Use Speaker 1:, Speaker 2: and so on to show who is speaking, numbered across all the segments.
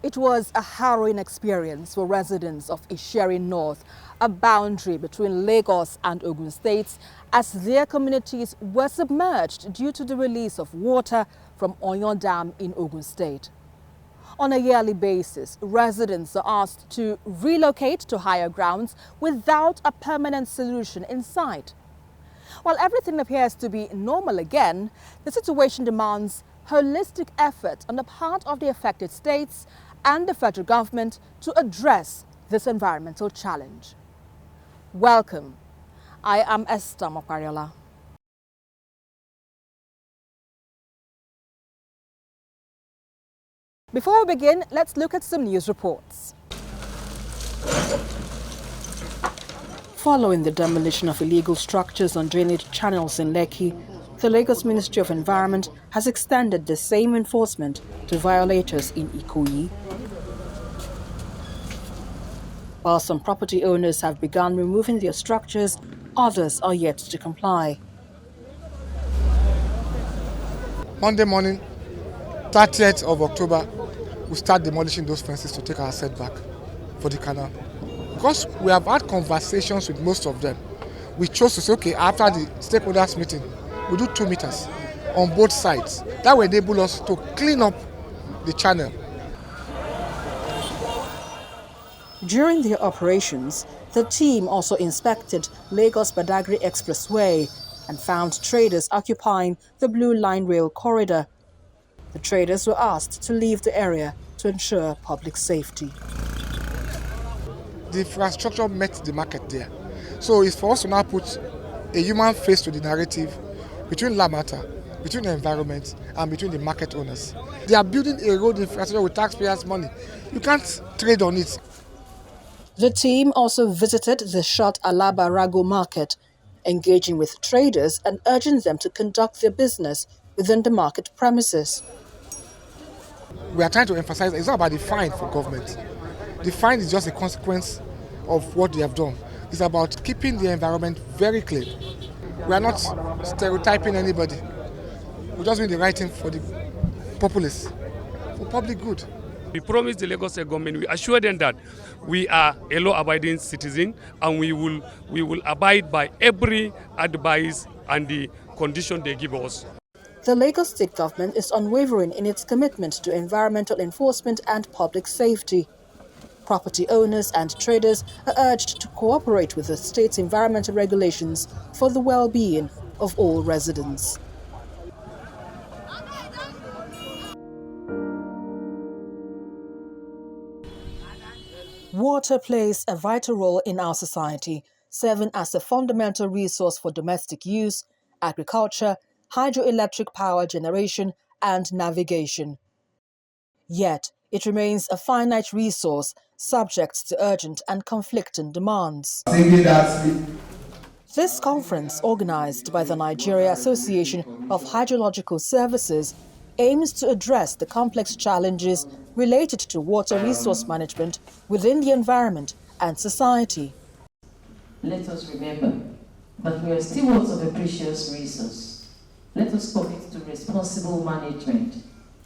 Speaker 1: It was a harrowing experience for residents of Isheri North, a boundary between Lagos and Ogun states, as their communities were submerged due to the release of water from Oyon Dam in Ogun State. On a yearly basis, residents are asked to relocate to higher grounds without a permanent solution in sight. While everything appears to be normal again, the situation demands holistic effort on the part of the affected states and the federal government to address this environmental challenge. Welcome. I am Esther Mokwariola. Before we begin, let's look at some news reports. Following the demolition of illegal structures on drainage channels in Lekki, the Lagos Ministry of Environment has extended the same enforcement to violators in Ikoyi. While some property owners have begun removing their structures, others are yet to comply.
Speaker 2: Monday morning, 30th of October, we start demolishing those fences to take our setback for the canal. Because we have had conversations with most of them, we chose to say, okay, after the stakeholders meeting, we do 2 meters on both sides. That will enable us to clean up the channel.
Speaker 1: During their operations, the team also inspected Lagos-Badagry Expressway and found traders occupying the Blue Line Rail corridor. The traders were asked to leave the area to ensure public safety.
Speaker 2: The infrastructure met the market there. So it's for us to now put a human face to the narrative between Lamata, between the environment, and between the market owners. They are building a road infrastructure with taxpayers' money. You can't trade on it.
Speaker 1: The team also visited the Short Alaba Rago market, engaging with traders and urging them to conduct their business within the market premises.
Speaker 2: We are trying to emphasize it's not about the fine for government. The fine is just a consequence of what they have done. It's about keeping the environment very clean. We are not stereotyping anybody. We're just doing the right thing for the populace, for public good.
Speaker 3: We promised the Lagos State government, we assure them that we are a law-abiding citizen and we will abide by every advice and the condition they give us.
Speaker 1: The Lagos State government is unwavering in its commitment to environmental enforcement and public safety. Property owners and traders are urged to cooperate with the state's environmental regulations for the well-being of all residents. Water plays a vital role in our society, serving as a fundamental resource for domestic use, agriculture, hydroelectric power generation, and navigation. Yet, it remains a finite resource subject to urgent and conflicting demands. This conference, organized by the Nigeria Association of Hydrological Services, aims to address the complex challenges related to water resource management within the environment and society.
Speaker 4: Let us remember that we are stewards of a precious resource. Let us commit to responsible management,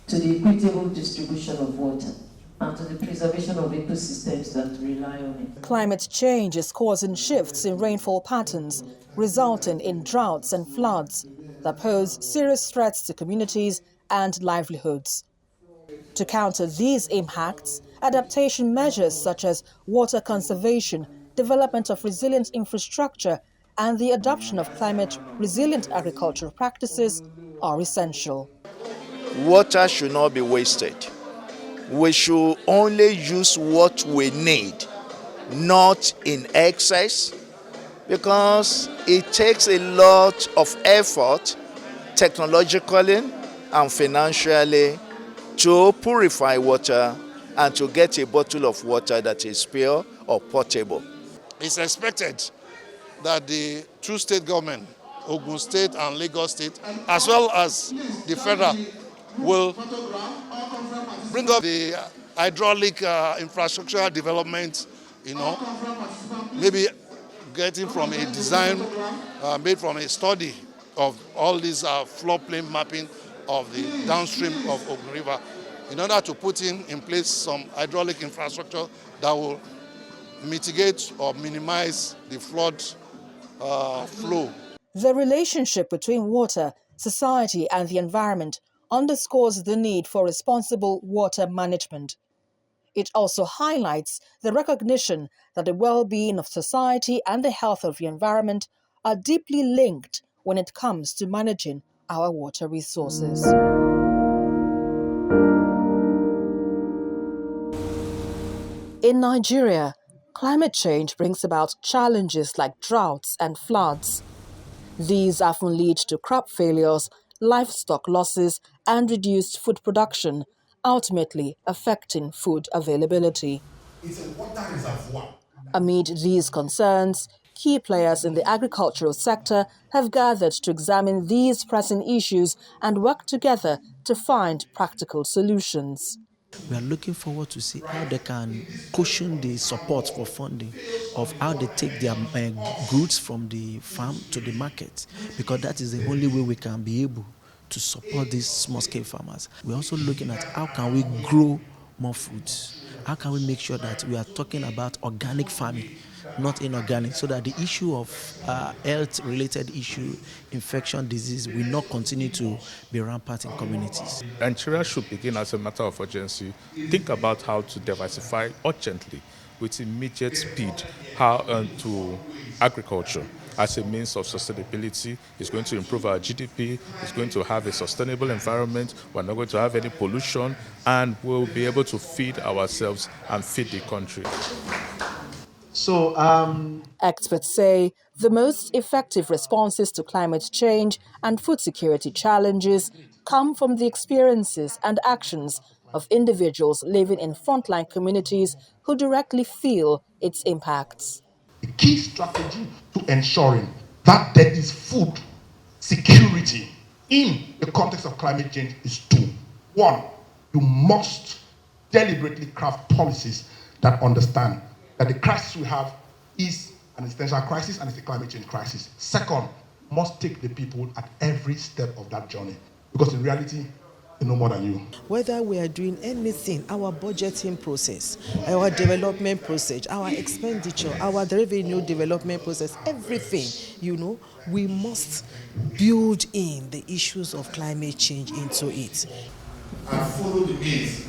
Speaker 4: to the equitable distribution of water, and to the preservation of ecosystems that rely on it.
Speaker 1: Climate change is causing shifts in rainfall patterns, resulting in droughts and floods that pose serious threats to communities and livelihoods. To counter these impacts, adaptation measures such as water conservation, development of resilient infrastructure, and the adoption of climate-resilient agricultural practices are essential.
Speaker 5: Water should not be wasted. We should only use what we need, not in excess, because it takes a lot of effort technologically and financially to purify water and to get a bottle of water that is pure or potable.
Speaker 6: It's expected that the two state government, Ogun State and Lagos State, as well as the federal, will bring up the hydraulic infrastructure development, maybe getting from a design made from a study of all these floodplain mapping of the downstream of Ogun River, in order to put in place some hydraulic infrastructure that will mitigate or minimize the flood flow.
Speaker 1: The relationship between water, society and the environment underscores the need for responsible water management. It also highlights the recognition that the well-being of society and the health of the environment are deeply linked when it comes to managing our water resources. In Nigeria, climate change brings about challenges like droughts and floods. These often lead to crop failures, livestock losses, and reduced food production, ultimately affecting food availability.
Speaker 7: It's a water reservoir.
Speaker 1: Amid these concerns, key players in the agricultural sector have gathered to examine these pressing issues and work together to find practical solutions.
Speaker 8: We are looking forward to see how they can cushion the support for funding of how they take their goods from the farm to the market, because that is the only way we can be able to support these small-scale farmers. We're also looking at how can we grow more foods. How can we make sure that we are talking about organic farming, not inorganic, so that the issue of health-related issue, infection, disease will not continue to be rampant in communities.
Speaker 9: Nigeria should begin, as a matter of urgency, think about how to diversify urgently with immediate speed to agriculture as a means of sustainability. It's going to improve our GDP, it's going to have a sustainable environment, we're not going to have any pollution, and we'll be able to feed ourselves and feed the country.
Speaker 1: Experts say the most effective responses to climate change and food security challenges come from the experiences and actions of individuals living in frontline communities who directly feel its impacts.
Speaker 7: The key strategy to ensuring that there is food security in the context of climate change is two. One, you must deliberately craft policies that understand that the crisis we have is an existential crisis and it's a climate change crisis. Second, must take the people at every step of that journey, because in reality, they know more than you.
Speaker 10: Whether we are doing anything, our budgeting process, our development process, our expenditure, our revenue development process, everything, we must build in the issues of climate change into it.
Speaker 7: And follow the means.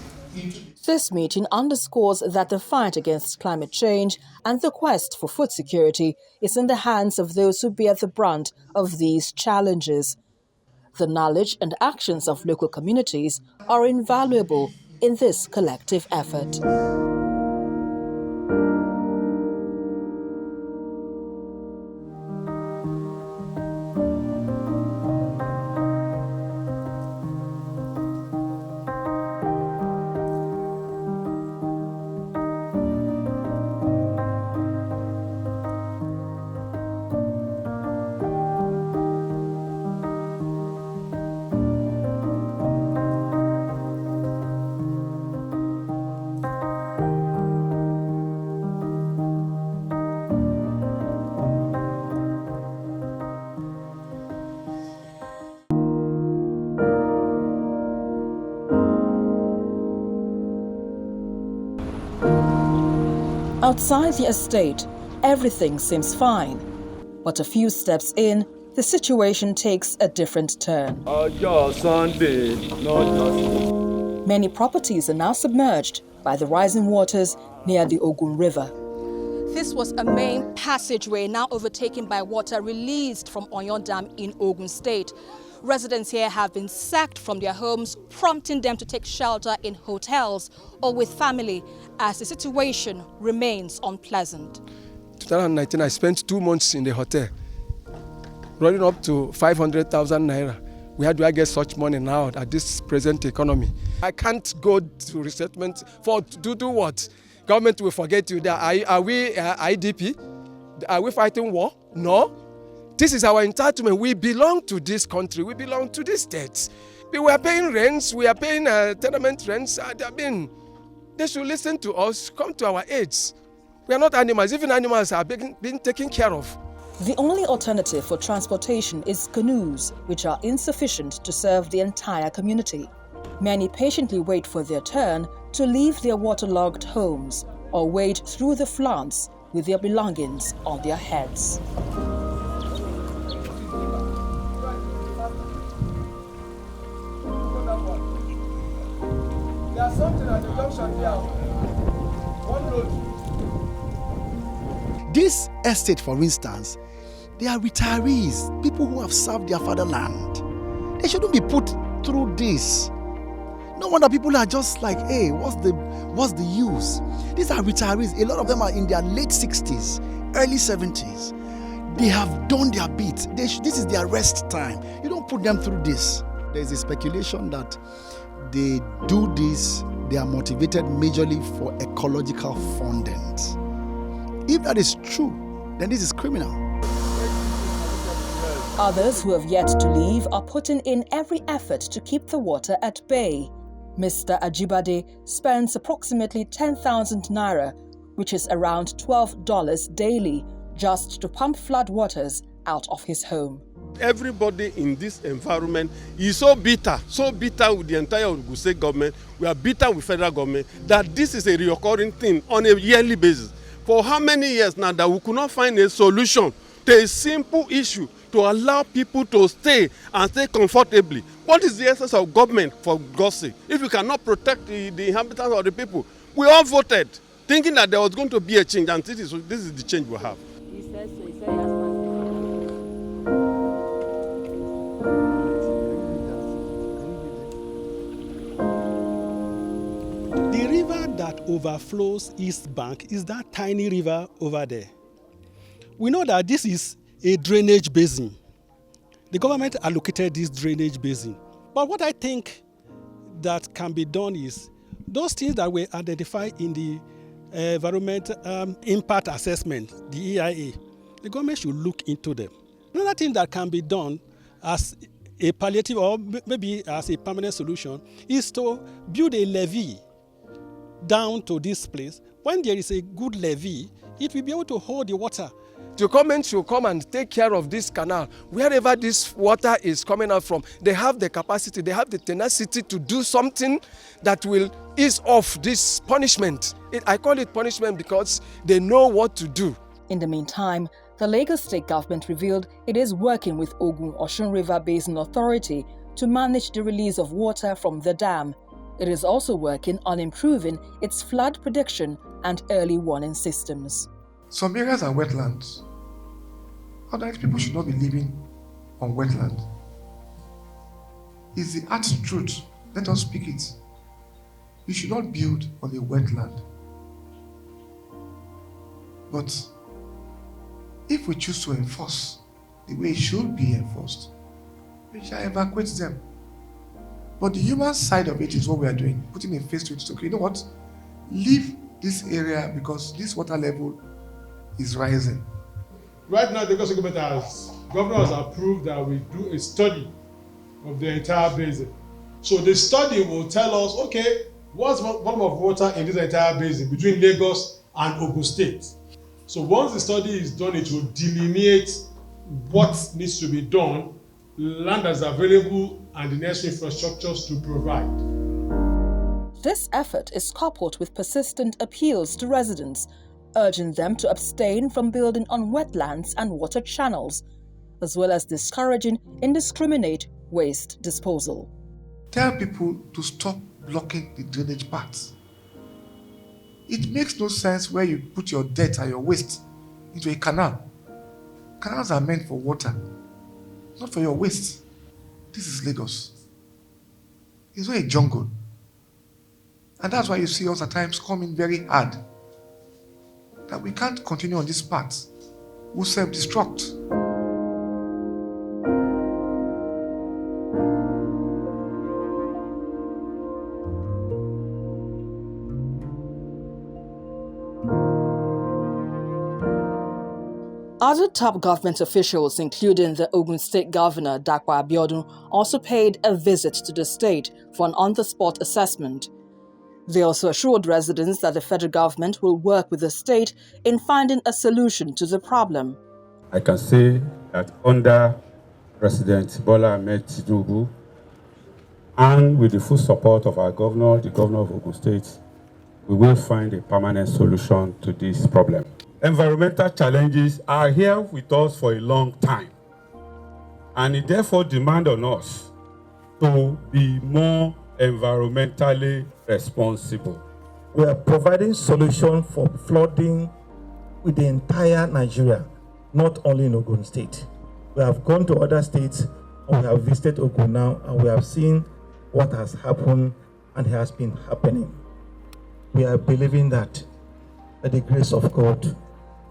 Speaker 1: This meeting underscores that the fight against climate change and the quest for food security is in the hands of those who bear the brunt of these challenges. The knowledge and actions of local communities are invaluable in this collective effort. Outside the estate, everything seems fine. But a few steps in, the situation takes a different turn. Many properties are now submerged by the rising waters near the Ogun River. This was a main passageway now overtaken by water released from Oyon Dam in Ogun State. Residents here have been sacked from their homes, prompting them to take shelter in hotels or with family as the situation remains unpleasant.
Speaker 11: 2019, I spent 2 months in the hotel, running up to 500,000 naira. Where do I get such money now at this present economy? I can't go to resettlement to do what? Government will forget you. Are we IDP? Are we fighting war? No. This is our entitlement. We belong to this country. We belong to this state. We were paying rents. We are paying tenement rents. They should listen to us, come to our aids. We are not animals. Even animals are being taken care of.
Speaker 1: The only alternative for transportation is canoes, which are insufficient to serve the entire community. Many patiently wait for their turn to leave their waterlogged homes or wade through the floods with their belongings on their heads.
Speaker 11: There's something at the junction here. One road.
Speaker 12: This estate, for instance, they are retirees, people who have served their fatherland. They shouldn't be put through this. No wonder people are just like, hey, what's the use? These are retirees. A lot of them are in their late 60s, early 70s. They have done their bit. This is their rest time. You don't put them through this. There's a speculation that they do this, they are motivated majorly for ecological fundings. If that is true, then this is criminal.
Speaker 1: Others who have yet to leave are putting in every effort to keep the water at bay. Mr. Ajibade spends approximately 10,000 naira, which is around $12 daily, just to pump flood waters out of his home.
Speaker 13: Everybody in this environment is so bitter with the entire Ogun State government. We are bitter with federal government that this is a recurring thing on a yearly basis. For how many years now that we could not find a solution to a simple issue to allow people to stay and stay comfortably? What is the essence of government, for God's sake, if you cannot protect the inhabitants of the people? We all voted thinking that there was going to be a change, and this is the change we have.
Speaker 14: The river that overflows East Bank is that tiny river over there. We know that this is a drainage basin. The government allocated this drainage basin. But what I think that can be done is those things that were identified in the Environmental Impact Assessment, the EIA, the government should look into them. Another thing that can be done as a palliative or maybe as a permanent solution is to build a levee down to this place. When there is a good levee, it will be able to hold the water.
Speaker 11: The government should come and take care of this canal. Wherever this water is coming out from, they have the capacity, they have the tenacity to do something that will ease off this punishment. I call it punishment because they know what to do.
Speaker 1: In the meantime, the Lagos State government revealed it is working with Ogun-Osun River Basin Authority to manage the release of water from the dam. It is also working on improving its flood prediction and early warning systems.
Speaker 2: Some areas are wetlands. Otherwise, people should not be living on wetland. It's the art truth. Let us speak it. You should not build on a wetland. But if we choose to enforce the way it should be enforced, we shall evacuate them. But the human side of it is what we are doing, putting a face to it. So, okay, you know what? Leave this area because this water level is rising.
Speaker 15: Right now, the Lagos government governor has approved that we do a study of the entire basin. So the study will tell us, okay, what's the volume of water in this entire basin between Lagos and Ogun State. So once the study is done, it will delineate what needs to be done, land that's available, and the necessary infrastructures to provide.
Speaker 1: This effort is coupled with persistent appeals to residents, urging them to abstain from building on wetlands and water channels, as well as discouraging indiscriminate waste disposal.
Speaker 2: Tell people to stop blocking the drainage paths. It makes no sense where you put your dirt and your waste into a canal. Canals are meant for water, not for your waste. This is Lagos. It's not a jungle. And that's why you see us at times coming very hard. That we can't continue on this path. We'll self-destruct.
Speaker 1: Other top government officials, including the Ogun State Governor Dakwa Abiodun, also paid a visit to the state for an on-the-spot assessment. They also assured residents that the federal government will work with the state in finding a solution to the problem.
Speaker 16: I can say that under President Bola Ahmed Tinubu, And with the full support of our governor, the governor of Ogun State, we will find a permanent solution to this problem. Environmental challenges are here with us for a long time, and it therefore demands on us to be more environmentally responsible.
Speaker 17: We are providing solution for flooding with the entire Nigeria, not only in Ogun State. We have gone to other states, and we have visited Ogun now, and we have seen what has happened and has been happening. We are believing that by the grace of God,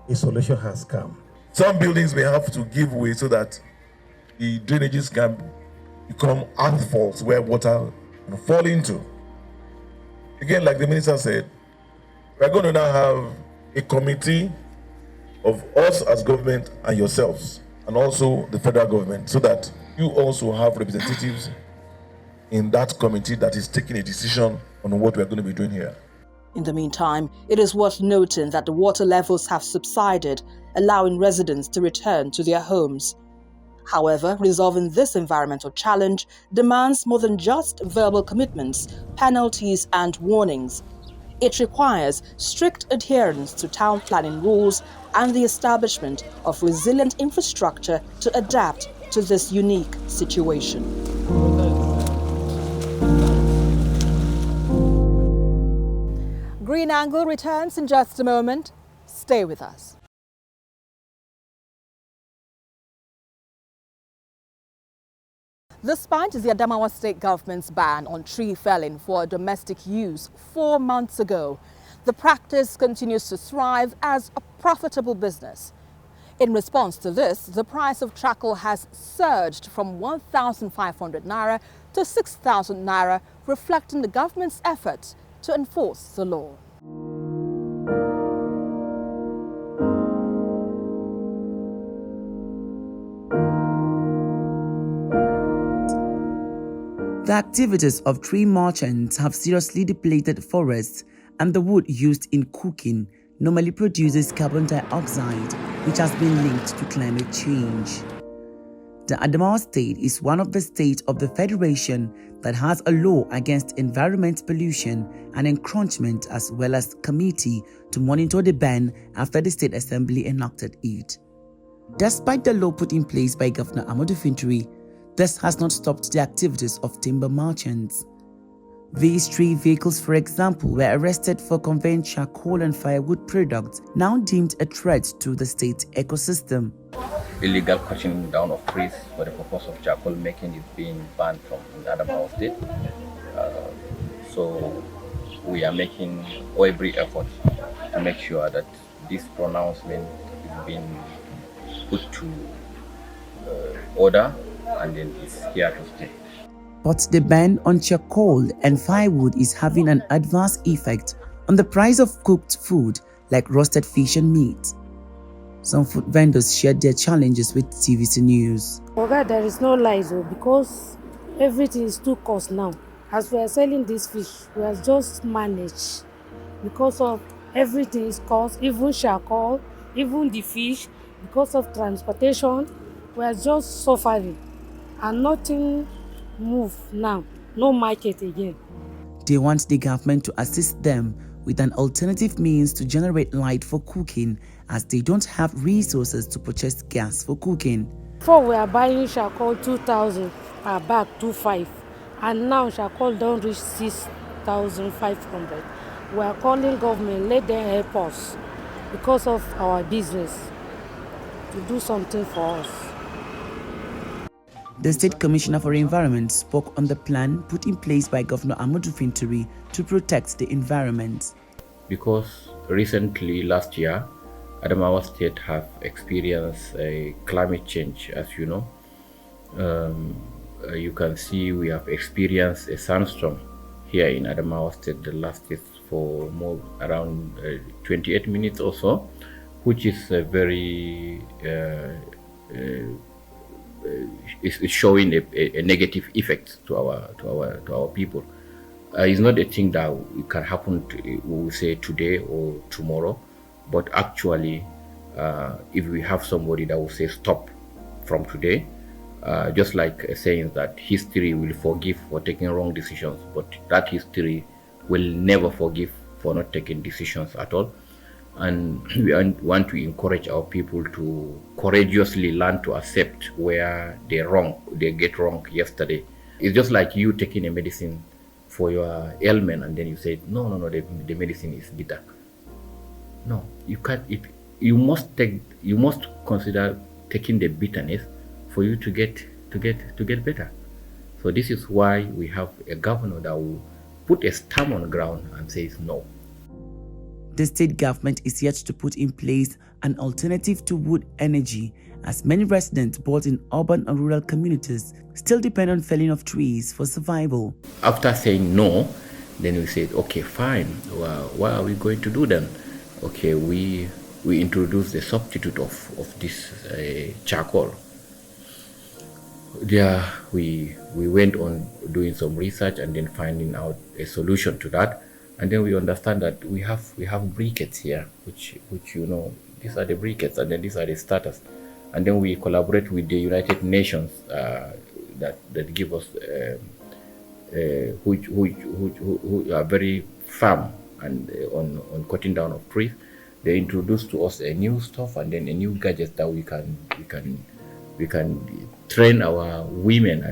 Speaker 17: a solution has come.
Speaker 18: Some buildings may have to give way so that the drainages can become earthfalls where water can fall into. Again, like the minister said, we're going to now have a committee of us as government and yourselves, and also the federal government, so that you also have representatives in that committee that is taking a decision on what we're going to be doing here.
Speaker 1: In the meantime, it is worth noting that the water levels have subsided, allowing residents to return to their homes. However, resolving this environmental challenge demands more than just verbal commitments, penalties, and warnings. It requires strict adherence to town planning rules and the establishment of resilient infrastructure to adapt to this unique situation. Green Angle returns in just a moment. Stay with us. Despite the Adamawa State government's ban on tree felling for domestic use 4 months ago, the practice continues to thrive as a profitable business. In response to this, the price of charcoal has surged from 1,500 naira to 6,000 naira, reflecting the government's efforts to enforce the law.
Speaker 19: The activities of tree merchants have seriously depleted forests, and the wood used in cooking normally produces carbon dioxide, which has been linked to climate change. The Adamawa State is one of the states of the Federation that has a law against environment pollution and encroachment, as well as committee to monitor the ban after the State Assembly enacted it. Despite the law put in place by Governor Amadou Fintiri, this has not stopped the activities of timber merchants. These three vehicles, for example, were arrested for conveying charcoal and firewood products now deemed a threat to the state ecosystem.
Speaker 20: Illegal cutting down of trees for the purpose of charcoal making is being banned from Adamawa State. So we are making every effort to make sure that this pronouncement is being put to order, and then it's here to stay.
Speaker 19: But the ban on charcoal and firewood is having an adverse effect on the price of cooked food like roasted fish and meat. Some food vendors shared their challenges with TVC News.
Speaker 21: For God, there is no lies, because everything is too cost now. As we are selling this fish, we have just managed because of everything is cost, even charcoal, even the fish, because of transportation, we are just suffering and nothing move now, no market again.
Speaker 19: They want the government to assist them with an alternative means to generate light for cooking, as they don't have resources to purchase gas for cooking.
Speaker 21: Before we are buying charcoal 2,000 per bag, 2,500, and now charcoal don't reach 6,500. We are calling government, let them help us because of our business to do something for us.
Speaker 19: The State Commissioner for Environment spoke on the plan put in place by Governor Amadou Fintiri to protect the environment.
Speaker 20: Because recently, last year, Adamawa State have experienced a climate change, as you know. You can see we have experienced a sandstorm here in Adamawa State. The lasted for more around 28 minutes or so, which is a very is showing a negative effect to our people. It's not a thing that it can happen we will say today or tomorrow, but actually if we have somebody that will say stop from today, Just like saying that history will forgive for taking wrong decisions, but that history will never forgive for not taking decisions at all. And we want to encourage our people to courageously learn to accept where they get wrong yesterday. It's just like you taking a medicine for your ailment and then you say, no, the medicine is bitter. No, you can't. You must consider taking the bitterness for you to get better. So this is why we have a governor that will put a stamp on the ground and says no.
Speaker 19: The state government is yet to put in place an alternative to wood energy, as many residents both in urban and rural communities still depend on felling of trees for survival.
Speaker 20: After saying no, then we said, okay, fine. Well, what are we going to do then? Okay, we introduced the substitute of this charcoal. There we went on doing some research and then finding out a solution to that. And then we understand that we have briquettes here, which these are the briquettes, and then these are the starters. And then we collaborate with the United Nations that give us who are very firm and on cutting down of trees. They introduced to us a new stuff and then a new gadget that we can train our women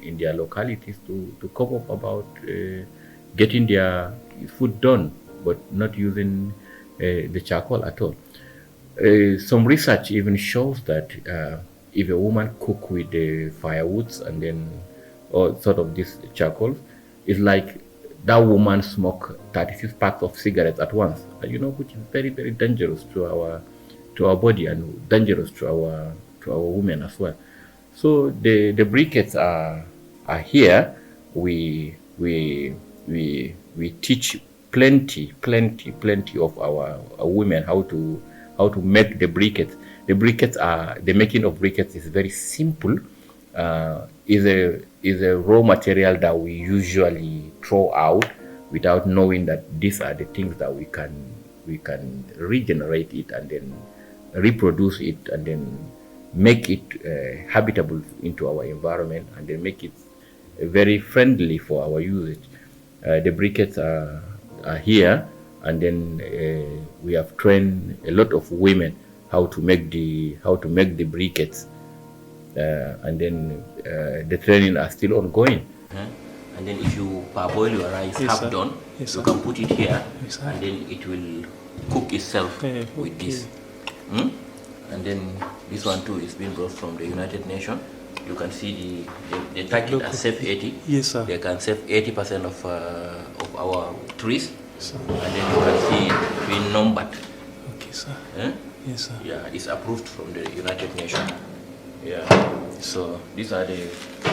Speaker 20: in their localities to come up about getting their food done, but not using the charcoal at all. Some research even shows that if a woman cook with the firewoods and then or sort of this charcoal, it's like that woman smoke 36 packs of cigarettes at once, which is very, very dangerous to our body and dangerous to our women as well. So the briquettes are here. We teach plenty of our women how to make the briquettes. The making of briquettes is very simple. Is a raw material that we usually throw out without knowing that these are the things that we can regenerate it and then reproduce it and then make it habitable into our environment and then make it very friendly for our usage. The briquettes are here, and then we have trained a lot of women how to make the briquettes, and then the training are still ongoing. And then if you parboil your rice half done, you can put it here, and then it will cook itself with this. And then this one too is being brought from the United Nations. You can see the target are save 80.
Speaker 3: Yes, sir.
Speaker 20: They can save 80% of our trees. Yes, and then you can see it being numbered.
Speaker 3: Okay, sir.
Speaker 20: Yes, sir. Yeah, it's approved from the United Nations. Yeah. So these are the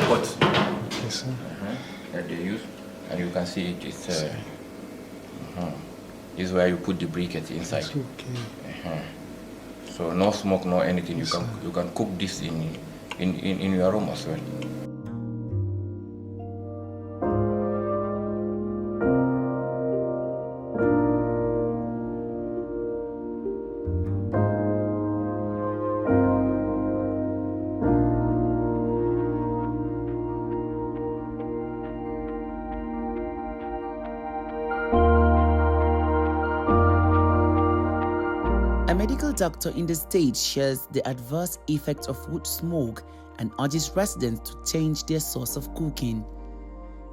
Speaker 20: pots that they use, and you can see it. It's this is where you put the briquettes inside.
Speaker 3: Okay.
Speaker 20: So no smoke, no anything. You can cook this in your room as well.
Speaker 19: A medical doctor in the state shares the adverse effects of wood smoke and urges residents to change their source of cooking.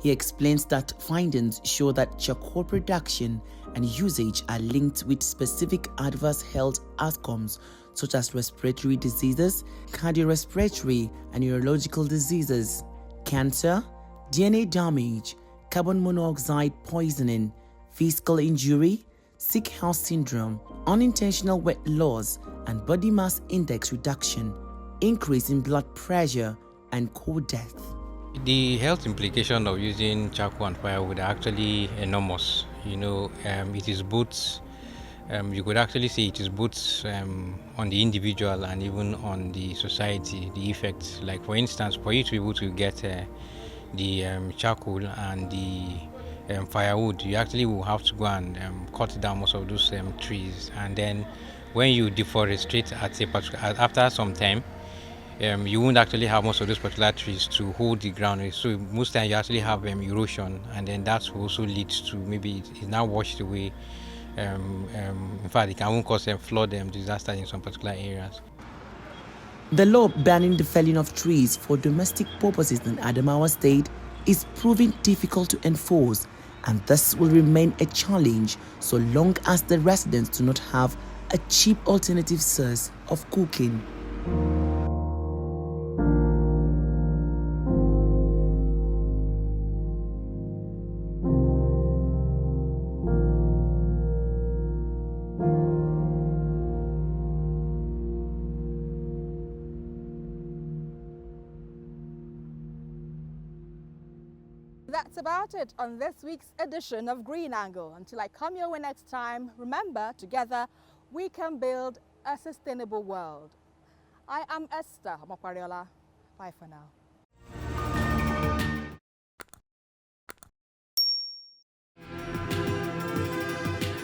Speaker 19: He explains that findings show that charcoal production and usage are linked with specific adverse health outcomes such as respiratory diseases, cardiorespiratory and neurological diseases, cancer, DNA damage, carbon monoxide poisoning, physical injury, sick house syndrome, unintentional weight loss and body mass index reduction, increase in blood pressure and co-death.
Speaker 22: The health implication of using charcoal and firewood are actually enormous. It is both, you could actually say it is both on the individual and even on the society, the effects. Like for instance, for you to be able to get the charcoal and the firewood, you actually will have to go and cut down most of those trees, and then when you deforestate after some time, you won't actually have most of those particular trees to hold the ground. So most times you actually have erosion, and then that also leads to maybe it's now washed away. In fact, it can even cause flood disasters in some particular areas.
Speaker 19: The law banning the felling of trees for domestic purposes in Adamawa State is proving difficult to enforce, and this will remain a challenge so long as the residents do not have a cheap alternative source of cooking.
Speaker 1: That's about it on this week's edition of Green Angle. Until I come your way next time, remember, together we can build a sustainable world. I am Esther Mokwariola. Bye for now.